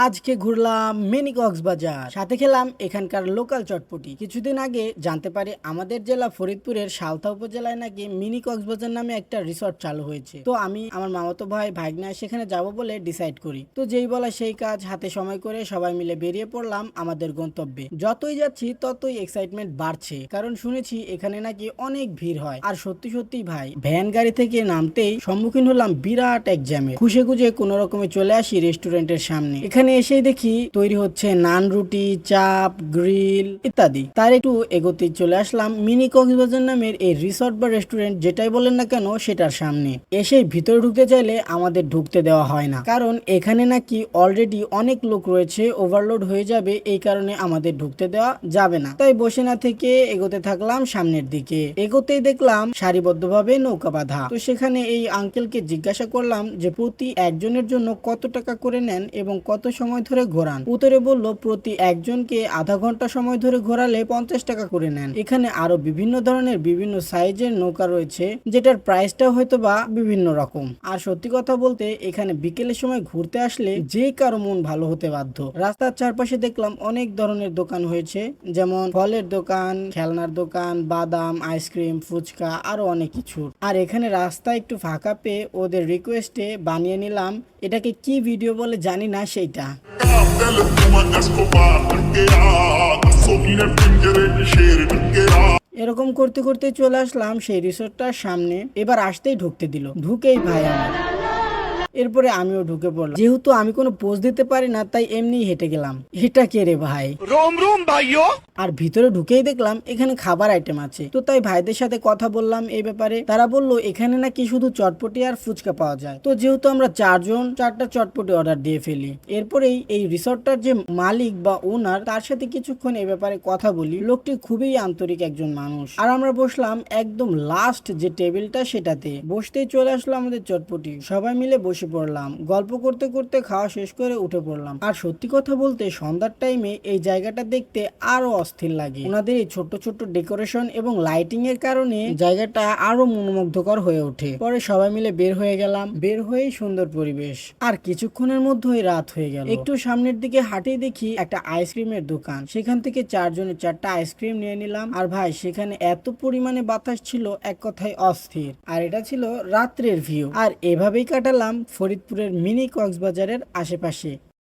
আজকে ঘুরলাম মিনি কক্সবাজার, সাথে খেলাম এখানকার লোকাল চটপটি। কিছুদিন আগে জানতে পারি আমাদের জেলা ফরিদপুরের সালথা উপজেলায় নাকি মিনি কক্সবাজার নামে একটা রিসর্ট চালু হয়েছে। তো আমি আমার মামাতো ভাই ভাগনা সেখানে যাব বলে ডিসাইড করি। তো যেই বলা সেই কাজ, হাতে সময় করে সবাই মিলে বেরিয়ে পড়লাম আমাদের গন্তব্যে। যতই যাচ্ছি ততই এক্সাইটমেন্ট বাড়ছে, কারণ শুনেছি এখানে নাকি অনেক ভিড় হয়। আর সত্যি সত্যি ভাই, ভ্যান গাড়ি থেকে নামতেই সম্মুখীন হলাম বিরাট এক জ্যামে। খুঁজে খুঁজে কোনো রকমে চলে আসি রেস্টুরেন্টের সামনে। এখানে এসেই দেখি তৈরি হচ্ছে নান, রুটি, চাপ, গ্রিল ইত্যাদি। তার একটু এগোতেই চলে আসলাম মিনি কক্সবাজার নামের এই রিসর্ট বা রেস্টুরেন্ট, যেটাই বলেন না কেন, সেটার সামনে। এসে ভিতরে ঢুকতে চাইলে আমাদের ঢুকতে দেওয়া হয় না, কারণ এখানে নাকি অলরেডি অনেক লোক রয়েছে, ওভারলোড হয়ে যাবে, এই কারণে আমাদের ঢুকতে দেওয়া যাবে না। তাই বসে না থেকে এগোতে থাকলাম সামনের দিকে। এগোতেই দেখলাম সারিবদ্ধভাবে নৌকা বাঁধা। তো সেখানে এই আঙ্কেলকে জিজ্ঞাসা করলাম যে প্রতি একজনের জন্য কত টাকা করে নেন এবং কত সময় ধরে ঘোরান। উত্তরে বলল প্রতি একজনকে আধা ঘন্টা সময় ধরে ঘোরালে 50 টাকা করে নেন। এখানে আরো বিভিন্ন ধরনের বিভিন্ন সাইজের নৌকা রয়েছে, যেটার প্রাইসটা হয়তো বা বিভিন্ন রকম। আর সত্যি কথা বলতে এখানে বিকেলের সময় ঘুরতে আসলে যে কারো মন ভালো হতে বাধ্য। রাস্তার চারপাশে দেখলাম অনেক ধরনের দোকান হয়েছে, যেমন ফলের দোকান, খেলনার দোকান, বাদাম, আইসক্রিম, ফুচকা, আরো অনেক কিছু। আর এখানে রাস্তা একটু ফাঁকা পেয়ে ওদের রিকোয়েস্টে বানিয়ে নিলাম, এটাকে কি ভিডিও বলে জানি না সেইটা। এরকম করতে করতে চলে আসলাম সেই রিসোর্টটার সামনে। এবার আসতেই ঢুকতে দিল, ঢুকেই ভাই আমার। এরপরে আমিও ঢুকে পড়লাম। যেহেতু আমি কোনো পোজ দিতে পারি না, তাই এমনি হেঁটে গেলাম। এটা কে রে ভাই? रोम रोम भाइयों। আর ভিতরে ঢুকেই দেখলাম এখানে খাবার আইটেম আছে। তো তাই ভাইদের সাথে কথা বললাম এই ব্যাপারে। তারা বলল এখানে নাকি শুধু চটপটি আর ফুচকা পাওয়া যায়। তো যেহেতু আমরা চারজন, 4টা চটপটি অর্ডার দিয়ে ফেলি। এরপরেই এই রিসর্টটার যে মালিক বা ওনার, তার সাথে কিছুক্ষণ এই ব্যাপারে কথা বলি। লোকটি খুবই আন্তরিক একজন মানুষ। আর আমরা বসলাম একদম লাস্ট যে টেবিলটা, সেটাতে। বসতেই চলে আসলো আমাদের চটপটি। সবাই মিলে বসে পড়লাম, গল্প করতে করতে খাওয়া শেষ করে উঠে পড়লাম। আর সত্যি কথা বলতে সন্ধ্যার টাইমে এই জায়গাটা দেখতে আরো অস্থির লাগে। ওনাদের এই ছোট্ট ছোট্ট ডেকোরেশন এবং লাইটিং এর কারণে জায়গাটা আরো মনোমুগ্ধকর হয়ে ওঠে। পরে সবাই মিলে বের হয়ে গেলাম। বের হয়েই সুন্দর পরিবেশ। আর কিছুক্ষণের মধ্যেই রাত হয়ে গেল। একটু সামনের দিকে হাঁটিয়ে দেখি একটা আইসক্রিমের দোকান। সেখান থেকে 4 জনের 4টা আইসক্রিম নিয়ে নিলাম। আর ভাই, সেখানে এত পরিমাণে বাতাস ছিল, এক কথায় অস্থির। আর এটা ছিল রাত্রের ভিউ। আর এভাবেই কাটালাম ফরিদপুরের মিনি কক্সবাজারের আশেপাশে।